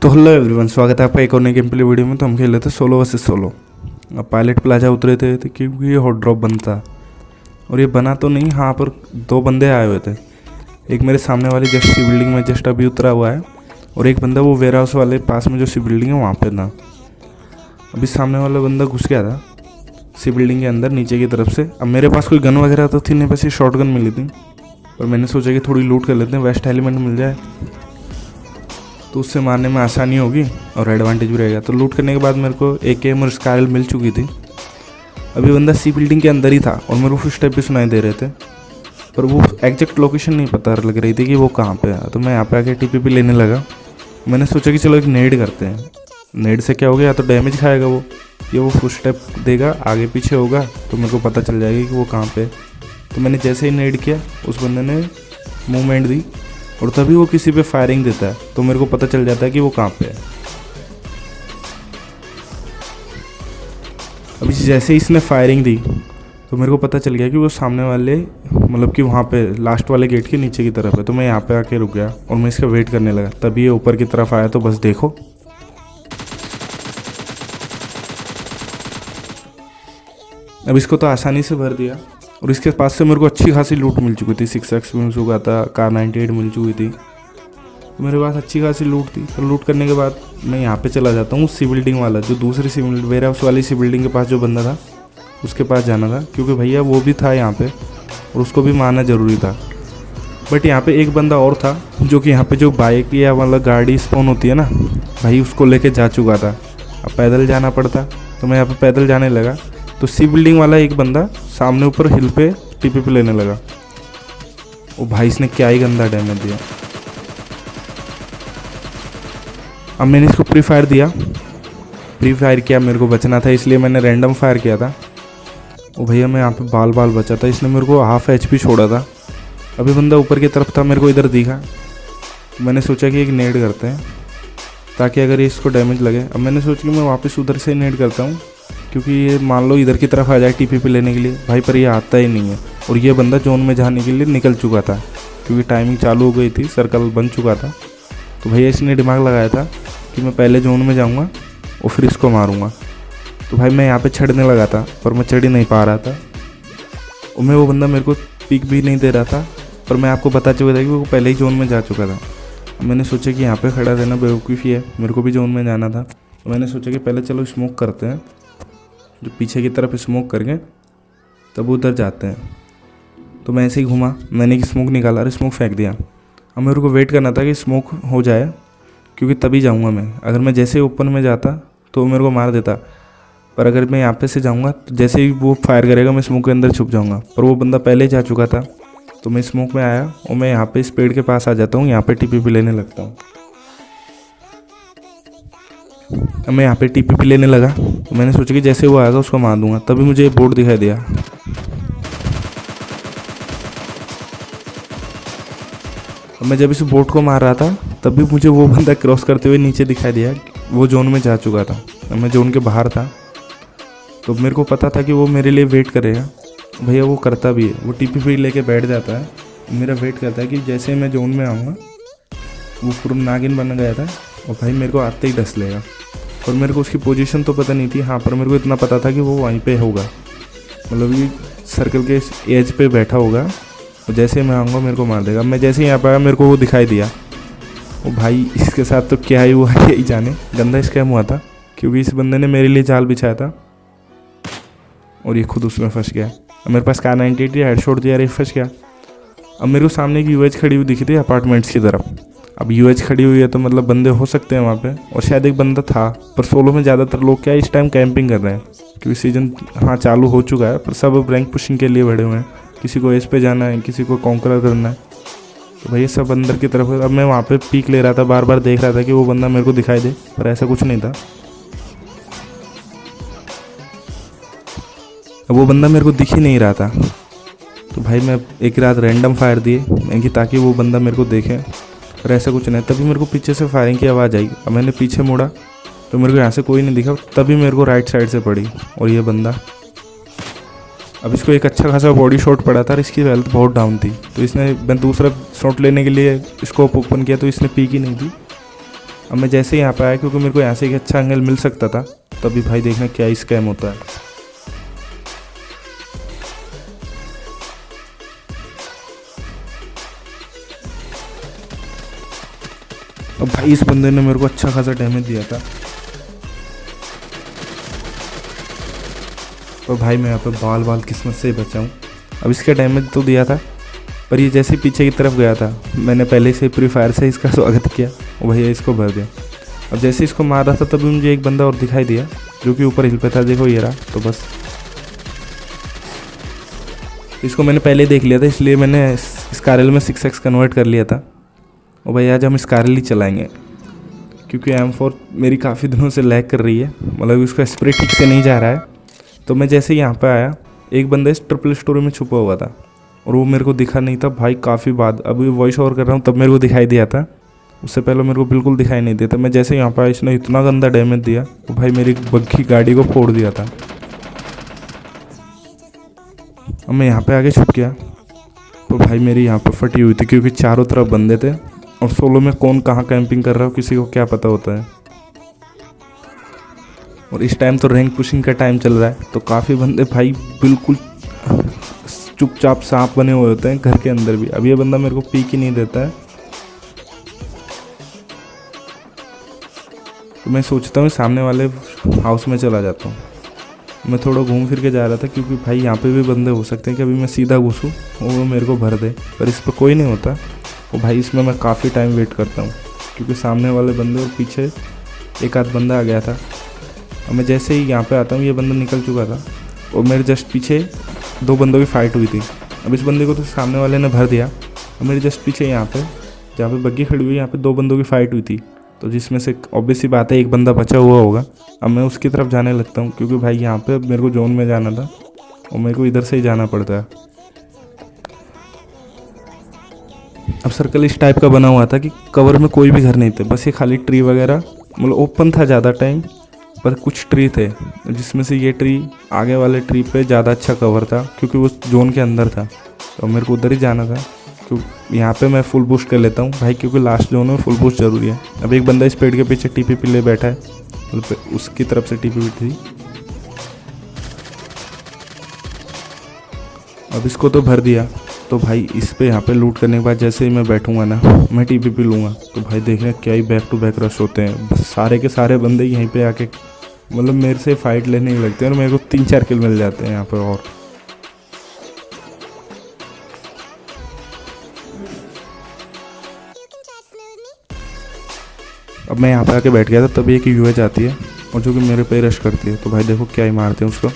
तो hello everyone, स्वागत है आपका एक और नई गेम प्ले वीडियो में। तो हम खेल रहे थे सोलो वर्सेस सोलो। अब पायलट प्लाजा उतरे थे क्योंकि ये हॉट ड्रॉप बनता और ये बना तो नहीं। हाँ, पर दो बंदे आए हुए थे। एक मेरे सामने वाली जस्ट सी बिल्डिंग में जस्ट अभी उतरा हुआ है, और एक बंदा वो वेयर हाउस वाले पास में जो सी बिल्डिंग है वहाँ पे था। अभी सामने वाला बंदा घुस गया था सी बिल्डिंग के अंदर नीचे की तरफ से। अब मेरे पास कोई गन वगैरह तो थी नहीं, बस ये शॉर्ट गन मिली थी। और मैंने सोचा कि थोड़ी लूट कर लेते हैं, वेस्ट एलिमेंट मिल जाए तो उससे मारने में आसानी होगी और एडवांटेज भी रहेगा। तो लूट करने के बाद मेरे को AKM और स्कारल मिल चुकी थी। अभी बंदा सी बिल्डिंग के अंदर ही था और मेरे को फुट स्टेप भी सुनाई दे रहे थे, पर वो एग्जैक्ट लोकेशन नहीं पता लग रही थी कि वो कहाँ पे है। तो मैं यहाँ पे आके TPP लेने लगा। मैंने सोचा कि चलो एक नेड करते हैं। नेड से क्या हो गया, या तो डैमेज खाएगा वो, या वो फुट स्टेप देगा आगे पीछे होगा तो मेरे को पता चल जाएगा कि वो कहाँ पे। तो मैंने जैसे ही नेड किया उस बंदे ने मूवमेंट दी और तभी वो किसी पे फायरिंग देता है, तो मेरे को पता चल जाता है कि वो कहाँ पे है। अभी जैसे ही इसने फायरिंग दी तो मेरे को पता चल गया कि वो सामने वाले मतलब कि वहाँ पे लास्ट वाले गेट के नीचे की तरफ है। तो मैं यहाँ पे आके रुक गया और मैं इसका वेट करने लगा। तभी ये ऊपर की तरफ आया, तो बस देखो अब इसको तो आसानी से भर दिया। और इसके पास से मेरे को अच्छी खासी लूट मिल चुकी थी। 6x मिल चुका था, कार 98 मिल चुकी थी, तो मेरे पास अच्छी खासी लूट थी। तो लूट करने के बाद मैं यहाँ पे चला जाता हूँ। सी बिल्डिंग वाला जो दूसरी सी वेयर हाउस वाली सी बिल्डिंग के पास जो बंदा था उसके पास जाना था, क्योंकि भैया वो भी था यहाँ पे और उसको भी मारना ज़रूरी था। बट यहाँ पे एक बंदा और था जो कि यहाँ पे जो बाइक या मतलब गाड़ी स्पॉन होती है ना भाई, उसको लेके जा चुका था। अब पैदल जाना पड़ता, तो मैं यहाँ पे पैदल जाने लगा। तो सी बिल्डिंग वाला एक बंदा सामने ऊपर हिल पे TPP लेने लगा। ओ भाई, इसने क्या ही गंदा डैमेज दिया। अब मैंने इसको प्री फायर दिया, प्री फायर किया, मेरे को बचना था इसलिए मैंने रैंडम फायर किया था। ओ भैया, मैं यहाँ पे बाल बाल बचा था। इसने मेरे को हाफ HP छोड़ा था। अभी बंदा ऊपर की तरफ था, मेरे को इधर दिखा। मैंने सोचा कि एक नेड करते हैं ताकि अगर इसको डैमेज लगे। अब मैंने सोचा कि मैं वापस उधर से नेड करता हूँ, क्योंकि ये मान लो इधर की तरफ आ जाए TPP लेने के लिए भाई, पर ये आता ही नहीं है। और ये बंदा जोन में जाने के लिए निकल चुका था, क्योंकि टाइमिंग चालू हो गई थी, सर्कल बन चुका था। तो भैया इसने दिमाग लगाया था कि मैं पहले जोन में जाऊंगा और फिर इसको मारूंगा। तो भाई मैं यहाँ पे चढ़ने लगा था, पर मैं चढ़ ही नहीं पा रहा था। और मैं वो बंदा मेरे को पिक भी नहीं दे रहा था, पर मैं आपको बता चुका था कि वो पहले ही जोन में जा चुका था। मैंने सोचा कि यहाँ पर खड़ा रहना बेवकूफ़ी है, मेरे को भी जोन में जाना था। तो मैंने सोचा कि पहले चलो स्मोक करते हैं, जो पीछे की तरफ स्मोक करके तब उधर जाते हैं। तो मैं ऐसे ही घूमा, मैंने स्मोक निकाला, अरे स्मोक फेंक दिया। अब मेरे को वेट करना था कि स्मोक हो जाए, क्योंकि तभी जाऊंगा मैं। अगर मैं जैसे ही ओपन में जाता तो मेरे को मार देता, पर अगर मैं यहाँ पे से जाऊंगा तो जैसे ही वो फायर करेगा मैं स्मोक के अंदर छुप जाऊंगा। पर वो बंदा पहले ही जा चुका था, तो मैं स्मोक में आया और मैं यहाँ पे इस पेड़ के पास आ जाता हूँ, यहाँ पे TPP लेने लगता हूँ। अब मैं यहाँ पे TPP लेने लगा, तो मैंने सोचा कि जैसे वो आएगा उसको मार दूंगा। तभी मुझे बोर्ड दिखाई दिया। अब मैं जब इस बोट को मार रहा था तभी मुझे वो बंदा क्रॉस करते हुए नीचे दिखाई दिया। वो जोन में जा चुका था, मैं जोन के बाहर था। तो मेरे को पता था कि वो मेरे लिए वेट करेगा। भैया वो करता भी है, वो TPP लेके बैठ जाता है, मेरा वेट करता है कि जैसे मैं जोन में आऊँगा। वो पूरा नागिन बन गया था और भाई मेरे को आते ही डस लेगा। और मेरे को उसकी पोजीशन तो पता नहीं थी, हाँ, पर मेरे को इतना पता था कि वो वहीं पे होगा, मतलब ये सर्कल के एज पे बैठा होगा। और जैसे मैं आऊँगा मेरे को मार देगा। मैं जैसे ही यहाँ पर आया मेरे को वो दिखाई दिया। और भाई इसके साथ तो क्या ही हुआ यही जाने, गंदा स्कैम हुआ था, क्योंकि इस बंदे ने मेरे लिए जाल बिछाया था और ये खुद उसमें फंस गया। अब मेरे पास कार 98 हेडशॉट दिया, ये फंस गया। अब मेरे को सामने एक UH खड़ी हुई दिखी थी अपार्टमेंट्स की तरफ। अब UH खड़ी हुई है तो मतलब बंदे हो सकते हैं वहाँ पे, और शायद एक बंदा था। पर सोलो में ज़्यादातर लोग क्या इस टाइम कैंपिंग कर रहे हैं, क्योंकि सीज़न हाँ चालू हो चुका है, पर सब अब रैंक पुशिंग के लिए बढ़े हुए हैं। किसी को एस पे जाना है, किसी को कॉन्करर करना है। तो भैया सब अंदर की तरफ। अब मैं वहाँ पे पीक ले रहा था, बार बार देख रहा था कि वो बंदा मेरे को दिखाई दे, पर ऐसा कुछ नहीं था। अब वो बंदा मेरे को दिख ही नहीं रहा था। तो भाई मैं एक रात रैंडम फायर दिए ताकि वो बंदा मेरे को देखे, पर ऐसा कुछ नहीं। तभी मेरे को पीछे से फायरिंग की आवाज़ आई। अब मैंने पीछे मुड़ा तो मेरे को यहाँ से कोई नहीं दिखा, तभी मेरे को राइट साइड से पड़ी और ये बंदा। अब इसको एक अच्छा खासा बॉडी शॉट पड़ा था और इसकी हेल्थ बहुत डाउन थी। तो इसने मैं दूसरा शॉट लेने के लिए इसको ओपन किया तो इसने पीक ही नहीं थी। अब मैं जैसे ही यहाँ पे आया, क्योंकि मेरे को यहाँ से एक अच्छा एंगल मिल सकता था, तभी भाई देखना क्या स्कैम होता है। अब भाई इस बंदे ने मेरे को अच्छा खासा डैमेज दिया था। और भाई मैं यहाँ पे बाल बाल किस्मत से ही बचा हूँ। अब इसका डैमेज तो दिया था, पर ये जैसे पीछे की तरफ गया था, मैंने पहले से प्री फायर से इसका स्वागत किया और भैया इसको भर दिया। अब जैसे इसको मार रहा था तभी मुझे एक बंदा और दिखाई दिया जो कि ऊपर हिल पे था, देखो ये रहा। तो बस इसको मैंने पहले देख लिया था, इसलिए मैंने स्कारल में 6x कन्वर्ट कर लिया था। और भाई आज हम स्कारल ही चलाएंगे, क्योंकि M4 मेरी काफ़ी दिनों से लैग कर रही है, मतलब उसका स्प्रे ठीक से नहीं जा रहा है। तो मैं जैसे यहाँ पे आया, एक बंदा इस ट्रिपल स्टोरी में छुपा हुआ था और वो मेरे को दिखा नहीं था भाई काफ़ी बाद। अभी वॉइस ओवर कर रहा हूँ तब मेरे को दिखाई दिया था, उससे पहले मेरे को बिल्कुल दिखाई नहीं दिया था। मैं जैसे यहाँ पे आया, इसने इतना गंदा डैमेज दिया तो भाई मेरी बग्घी गाड़ी को फोड़ दिया था। अब मैं यहाँ पे आगे छुप गया तो भाई मेरी यहाँ पर फटी हुई थी, क्योंकि चारों तरफ बंदे थे और सोलो में कौन कहाँ कैंपिंग कर रहा हो किसी को क्या पता होता है। और इस टाइम तो रैंक पुशिंग का टाइम चल रहा है, तो काफ़ी बंदे भाई बिल्कुल चुपचाप सांप बने हुए होते हैं घर के अंदर भी। अब ये बंदा मेरे को पीक ही नहीं देता है, तो मैं सोचता हूँ सामने वाले हाउस में चला जाता हूँ। मैं थोड़ा घूम फिर के जा रहा था, क्योंकि भाई यहाँ पे भी बंदे हो सकते हैं कि अभी मैं सीधा घुसूँ और वो मेरे को भर दे, पर इस पर कोई नहीं होता। और भाई इसमें मैं काफ़ी टाइम वेट करता हूँ, क्योंकि सामने वाले बंदे और पीछे एक आध बंदा आ गया था। और मैं जैसे ही यहाँ पे आता हूँ, ये बंदा निकल चुका था और मेरे जस्ट पीछे दो बंदों की फ़ाइट हुई थी। अब इस बंदे को तो सामने वाले ने भर दिया, और मेरे जस्ट पीछे यहाँ पे जहाँ पे बग्गी खड़ी हुई, यहाँ पे दो बंदों की फ़ाइट हुई थी, तो जिसमें से ऑब्वियस सी बात है एक बंदा बचा हुआ होगा। अब मैं उसकी तरफ जाने लगता हूँ, क्योंकि भाई यहाँ पे मेरे को जोन में जाना था और मेरे को इधर से ही जाना पड़ता है। अब सर्कल इस टाइप का बना हुआ था कि कवर में कोई भी घर नहीं थे, बस ये खाली ट्री वगैरह, मतलब ओपन था ज़्यादा टाइम, पर कुछ ट्री थे जिसमें से ये ट्री आगे वाले ट्री पे ज़्यादा अच्छा कवर था, क्योंकि वो जोन के अंदर था, तो मेरे को उधर ही जाना था। क्योंकि यहाँ पे मैं फुल बूस्ट कर लेता हूँ भाई, क्योंकि लास्ट जोन में फुल बूस्ट ज़रूरी है। अब एक बंदा इस पेड़ के पीछे TPP ले बैठा है, मतलब उसकी तरफ से TPP थी। अब इसको तो भर दिया, तो भाई इस पे यहाँ पे लूट करने के बाद जैसे ही मैं बैठूंगा ना, मैं TPP लूँगा, तो भाई देखना क्या ही बैक टू बैक रश होते हैं। बस सारे के सारे बंदे यहीं पे आके मतलब मेरे से फाइट लेने ही लगते हैं, और मेरे को 3-4 किल मिल जाते हैं यहाँ पे। और अब मैं यहाँ पे आके बैठ गया था, तभी एक UH आती है और जो कि मेरे पे रश करती है, तो भाई देखो क्या ही मारते हैं उसको।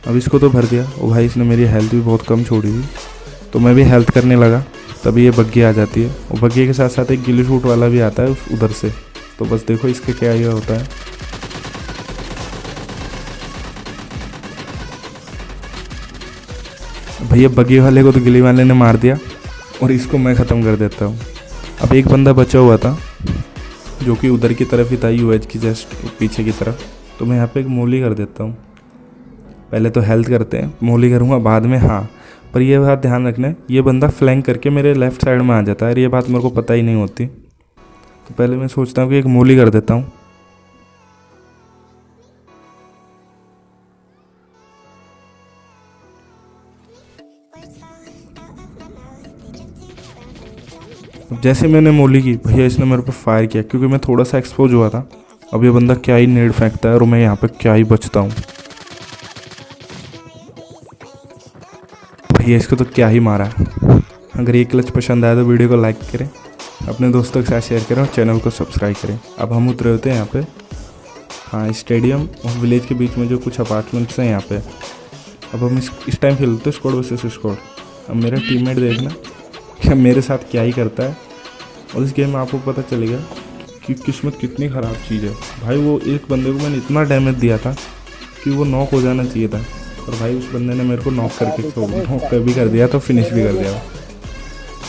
अब इसको तो भर दिया, और भाई इसने मेरी हेल्थ भी बहुत कम छोड़ी थी, तो मैं भी हेल्थ करने लगा, तभी ये बग्गी आ जाती है। और बग्गी के साथ साथ एक गिली शूट वाला भी आता है उधर से, तो बस देखो इसके क्या ये होता है। भैया बग्गी वाले को तो गिली वाले ने मार दिया, और इसको मैं ख़त्म कर देता हूँ। अब एक बंदा बचा हुआ था जो कि उधर की तरफ ही था, UH की जस्ट पीछे की तरफ, तो मैं यहाँ पे एक मोली कर देता हूँ। पहले तो हेल्थ करते हैं, मोली करूँगा बाद में। हाँ, पर यह बात ध्यान रखना, ये बंदा फ्लैंक करके मेरे लेफ़्ट साइड में आ जाता है, और ये बात मेरे को पता ही नहीं होती, तो पहले मैं सोचता हूँ कि एक मोली कर देता हूँ। अब जैसे मैंने मोली की, भैया इसने मेरे पर फायर किया, क्योंकि मैं थोड़ा सा एक्सपोज हुआ था। अब ये बंदा क्या ही नेड फेंकता है और मैं यहाँ पे क्या ही बचता हूँ। भैया इसको तो क्या ही मारा। अगर ये क्लच पसंद आया तो वीडियो को लाइक करें, अपने दोस्तों के साथ शेयर करें और चैनल को सब्सक्राइब करें। अब हम उतरे होते हैं यहाँ पे, हाँ, स्टेडियम और विलेज के बीच में जो कुछ अपार्टमेंट्स हैं यहाँ पे। अब हम इस टाइम खेलते हैं स्क्वाड वर्सेस स्क्वाड। अब मेरा टीममेट देखना कि मेरे साथ क्या ही करता है, और इस गेम में आपको पता चलेगा कि किस्मत कितनी ख़राब चीज़ है। भाई वो एक बंदे को मैंने इतना डैमेज दिया था कि वो नॉक हो जाना चाहिए था, और भाई उस बंदे ने मेरे को नॉक करके नॉक भी कर दिया, तो फिनिश भी कर दिया।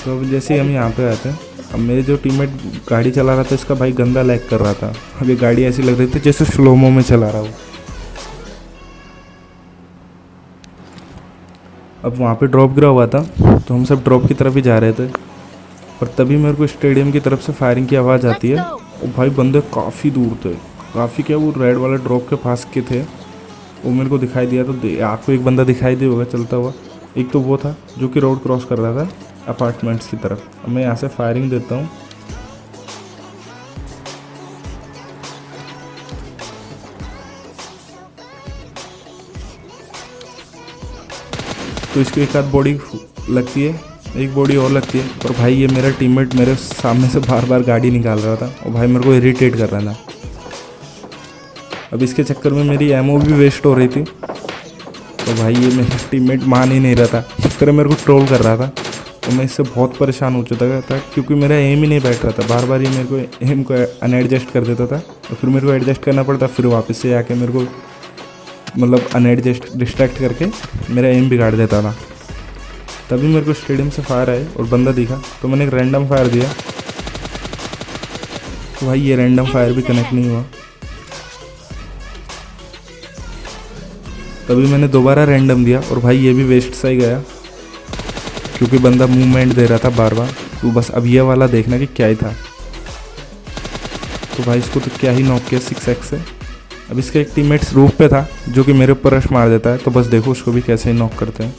तो अब जैसे ही हम यहाँ पे आते हैं, अब मेरे जो टीममेट गाड़ी चला रहा था, इसका भाई गंदा लैग कर रहा था। अब ये गाड़ी ऐसी लग रही थी जैसे स्लोमो में चला रहा हो। अब वहाँ पे ड्रॉप गिरा हुआ था, तो हम सब ड्रॉप की तरफ ही जा रहे थे। और तभी मेरे को स्टेडियम की तरफ से फायरिंग की आवाज़ आती है। और भाई बंदे काफ़ी दूर थे, काफ़ी क्या, वो रेड वाला ड्रॉप के पास के थे। वो मेरे को दिखाई दिया, तो आपको एक बंदा दिखाई दिया होगा चलता हुआ। एक तो वो था जो कि रोड क्रॉस कर रहा था अपार्टमेंट्स की तरफ। अब मैं यहाँ से फायरिंग देता हूँ। तो इसको एक आध बॉडी लगती है, एक बॉडी और लगती है। और भाई ये मेरा टीममेट मेरे सामने से बार बार गाड़ी निकाल रहा था और भाई मेरे को इरिटेट कर रहा था। अब इसके चक्कर में मेरी एमओ भी वेस्ट हो रही थी। तो भाई ये मेरा टीममेट मान ही नहीं रहा था, चक्कर मेरे को ट्रोल कर रहा था। तो मैं इससे बहुत परेशान हो चुका था क्योंकि मेरा एम ही नहीं बैठ रहा था। बार बार ये मेरे को एम को अनएडजस्ट कर देता था और फिर मेरे को एडजस्ट करना पड़ता, फिर वापस से आके मेरे को मतलब अनएडजस्ट डिस्ट्रैक्ट करके मेरा एम बिगाड़ देता था। तभी मेरे को स्टेडियम से फायर आए और बंदा दिखा, तो मैंने एक रैंडम फायर दिया। तो भाई ये रैंडम फायर भी कनेक्ट नहीं हुआ। तभी मैंने दोबारा रैंडम दिया और भाई ये भी वेस्ट सा ही गया क्योंकि बंदा मूवमेंट दे रहा था बार बार। तो बस अब ये वाला देखना कि क्या ही था। तो भाई इसको तो क्या ही नॉक किया 6x से। अब इसका एक टीममेट रूफ पे था जो कि मेरे ऊपर रश मार देता है। तो बस देखो उसको भी कैसे ही नॉक करते हैं।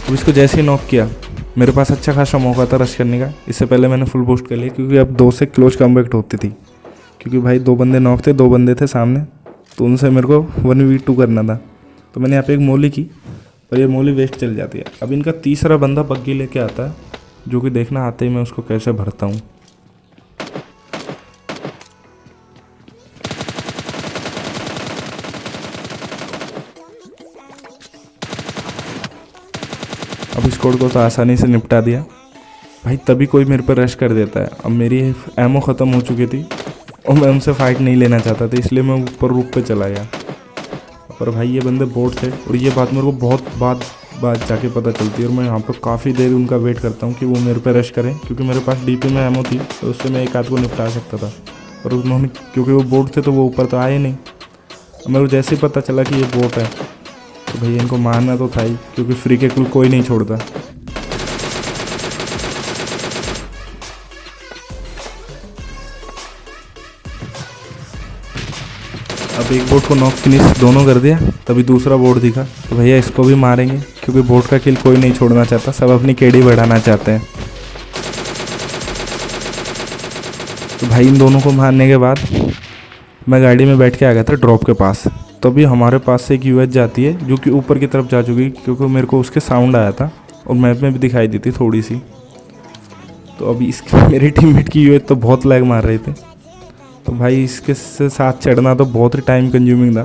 अब इसको जैसे ही नॉक किया, मेरे पास अच्छा खासा मौका था रश करने का। इससे पहले मैंने फुल बूस्ट कर लिया क्योंकि अब 2 से क्लोज कमबैक होती थी, क्योंकि भाई 2 बंदे नॉक थे, 2 बंदे थे सामने, तो उनसे मेरे को 1v2 करना था। तो मैंने यहाँ पे एक मोली की, पर ये मोली वेस्ट चल जाती है। अब इनका तीसरा बंदा बग्गी लेके आता है, जो कि देखना आते ही मैं उसको कैसे भरता हूँ। अब स्क्वाड को तो आसानी से निपटा दिया भाई। तभी कोई मेरे पर रश कर देता है। अब मेरी एमओ ख़त्म हो चुकी थी और मैं उनसे फाइट नहीं लेना चाहता था, इसलिए मैं ऊपर रूप पे चला गया। पर भाई ये बंदे बोट थे और ये बात मेरे को बहुत बाद जाके पता चलती है। और मैं यहाँ पर काफ़ी देर उनका वेट करता हूँ कि वो मेरे पे रश करें, क्योंकि मेरे पास डीपी में एमओ थी, तो उससे मैं एक आध को निपटा सकता था। पर उन्होंने, क्योंकि वो बोट थे तो वो ऊपर तो आए नहीं। मेरे को जैसे ही पता चला कि ये बोट है, तो भैया इनको मारना तो था ही, क्योंकि फ्री के कुल कोई नहीं छोड़ता। अब एक बोट को नॉक फिनिश दोनों कर दिया, तभी दूसरा बोट दिखा, तो भैया इसको भी मारेंगे, क्योंकि बोट का किल कोई नहीं छोड़ना चाहता, सब अपनी केडी बढ़ाना चाहते हैं। तो भाई इन दोनों को मारने के बाद मैं गाड़ी में बैठ के आ गया था ड्रॉप के पास। तभी हमारे पास से एक यूएच जाती है जो कि ऊपर की तरफ जा चुकी, क्योंकि मेरे को उसके साउंड आया था और मैप में भी दिखाई दी थी थोड़ी सी। तो अभी इसके मेरे टीममेट की यूएच तो बहुत लैग मार रहे थे, तो भाई इसके साथ चढ़ना तो बहुत ही टाइम कंज्यूमिंग था।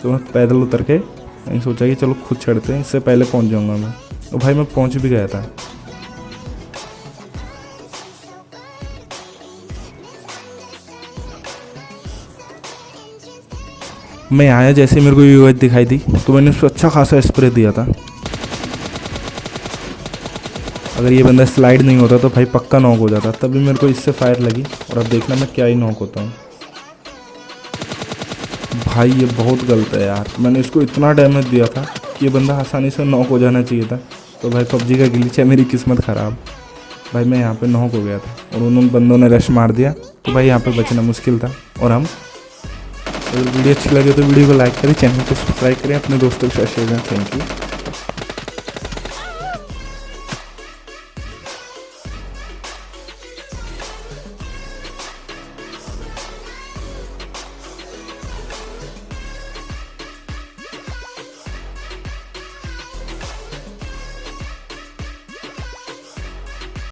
तो मैं पैदल उतर के मैंने सोचा कि चलो खुद चढ़ते हैं, इससे पहले पहुंच जाऊंगा मैं। तो भाई मैं पहुंच भी गया था। मैं आया जैसे मेरे को यूएच दिखाई दी, तो मैंने उसको अच्छा खासा स्प्रे दिया था। अगर ये बंदा स्लाइड नहीं होता तो भाई पक्का नॉक हो जाता। तभी मेरे को इससे फायर लगी और अब देखना मैं क्या ही नॉक होता हूँ। भाई ये बहुत गलत है यार, मैंने इसको इतना डैमेज दिया था कि ये बंदा आसानी से नॉक हो जाना चाहिए था। तो भाई पबजी का ग्लिच है, मेरी किस्मत ख़राब। भाई मैं यहाँ पे नॉक हो गया था और उन्होंने बंदों ने रश मार दिया, तो भाई यहाँ पे बचना मुश्किल था। और हम, अगर वीडियो अच्छी लगे तो वीडियो को लाइक करें, चैनल को सब्सक्राइब करें, अपने दोस्तों के साथ शेयर करें। Thank you.